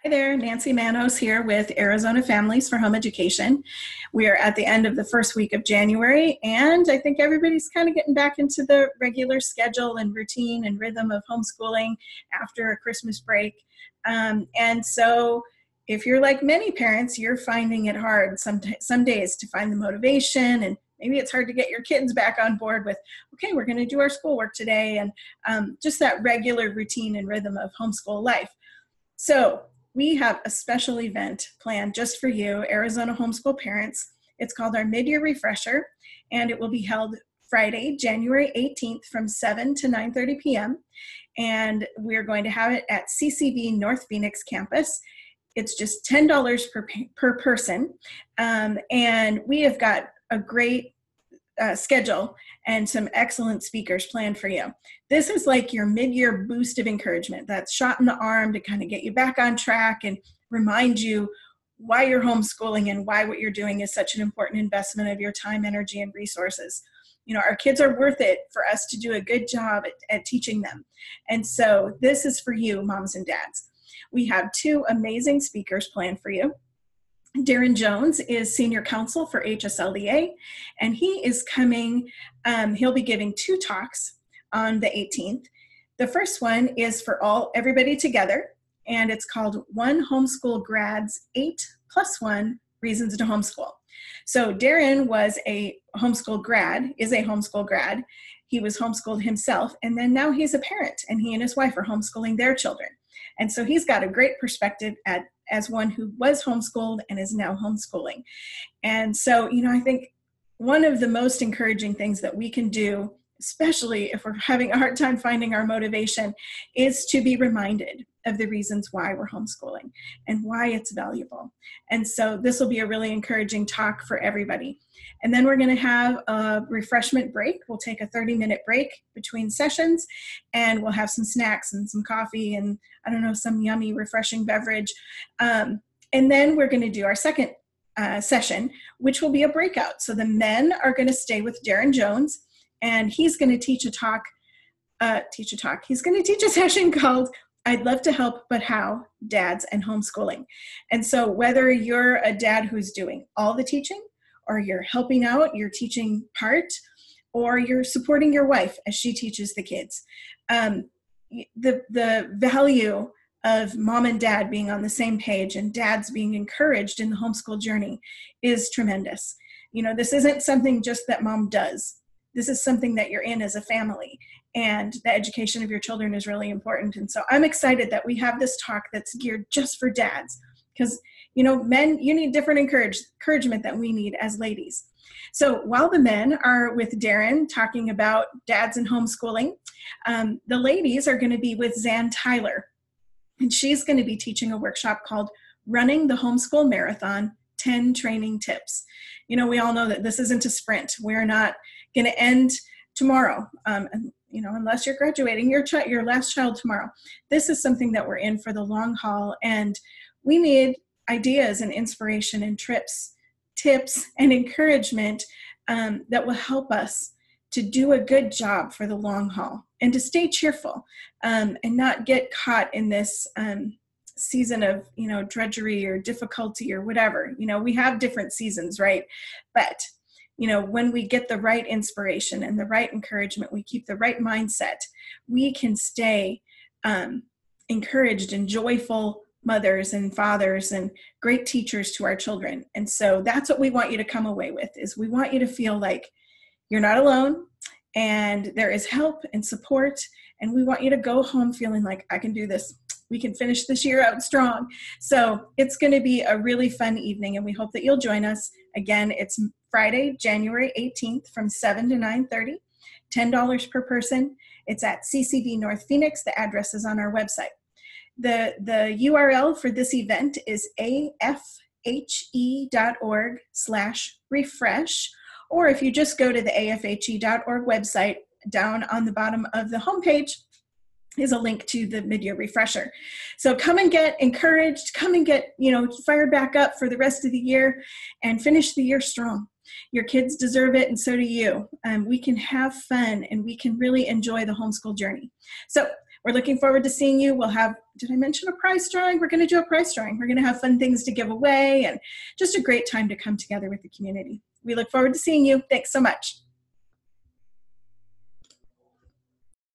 Hi there, Nancy Manos here with Arizona Families for Home Education. We are at the end of the first week of January, and I think everybody's kind of getting back into the regular schedule and routine and rhythm of homeschooling after a Christmas break. And so if you're like many parents, you're finding it hard some days to find the motivation, and maybe it's hard to get your kids back on board with, okay, we're going to do our schoolwork today, and just that regular routine and rhythm of homeschool life. So we have a special event planned just for you, Arizona homeschool parents. It's called our Midyear Refresher, and it will be held Friday, January 18th from 7 to 9:30 p.m. And we're going to have it at CCV North Phoenix campus. It's just $10 per person. And we have got a great schedule and some excellent speakers planned for you. This is like your mid-year boost of encouragement, that shot in the arm to kind of get you back on track and remind you why you're homeschooling and why what you're doing is such an important investment of your time, energy, and resources. You know, our kids are worth it for us to do a good job at teaching them. And so this is for you, moms and dads. We have two amazing speakers planned for you. Darren Jones is Senior Counsel for HSLDA, and he is coming, he'll be giving two talks on the 18th. The first one is for everybody together, and it's called One Homeschool Grad's 8+1 Reasons to Homeschool. So Darren was a homeschool grad, is a homeschool grad. He was homeschooled himself, and then now he's a parent, and he and his wife are homeschooling their children. And so he's got a great perspective as one who was homeschooled and is now homeschooling. And so, you know, I think one of the most encouraging things that we can do, especially if we're having a hard time finding our motivation, is to be reminded of the reasons why we're homeschooling and why it's valuable. And so this will be a really encouraging talk for everybody. And then we're going to have a refreshment break. We'll take a 30-minute break between sessions, and we'll have some snacks and some coffee and, I don't know, some yummy, refreshing beverage. And then we're going to do our second session, which will be a breakout. So the men are going to stay with Darren Jones, and he's going to teach a talk. He's going to teach a session called I'd Love to Help, But How? Dads and Homeschooling. And so whether you're a dad who's doing all the teaching, or you're helping out, you're teaching part, or you're supporting your wife as she teaches the kids, the value of mom and dad being on the same page and dads being encouraged in the homeschool journey is tremendous. You know, this isn't something just that mom does. This is something that you're in as a family, and the education of your children is really important. And so I'm excited that we have this talk that's geared just for dads, because, you know, men, you need different encouragement that we need as ladies. So while the men are with Darren talking about dads and homeschooling, the ladies are going to be with Zan Tyler, and she's going to be teaching a workshop called Running the Homeschool Marathon, 10 Training Tips. You know, we all know that this isn't a sprint. We're not going to end tomorrow, you know, unless you're graduating your last child tomorrow. This is something that we're in for the long haul, and we need ideas and inspiration and tips and encouragement that will help us to do a good job for the long haul and to stay cheerful and not get caught in this season of, you know, drudgery or difficulty or whatever. You know, we have different seasons, right? But, you know, when we get the right inspiration and the right encouragement, we keep the right mindset, we can stay encouraged and joyful mothers and fathers and great teachers to our children. And so that's what we want you to come away with, is we want you to feel like you're not alone and there is help and support. And we want you to go home feeling like, I can do this. We can finish this year out strong. So it's going to be a really fun evening, and we hope that you'll join us. Again, it's Friday, January 18th from 7 to 9:30, $10 per person. It's at CCV North Phoenix. The address is on our website. The URL for this event is afhe.org/refresh, or if you just go to the afhe.org website, down on the bottom of the homepage is a link to the Midyear Refresher. So come and get encouraged, come and get, you know, fired back up for the rest of the year and finish the year strong. Your kids deserve it, and so do you. We can have fun, and we can really enjoy the homeschool journey. So We're looking forward to seeing you. We'll have, did I mention a prize drawing? We're going to do a prize drawing. We're going to have fun things to give away and just a great time to come together with the community. We look forward to seeing you. Thanks so much.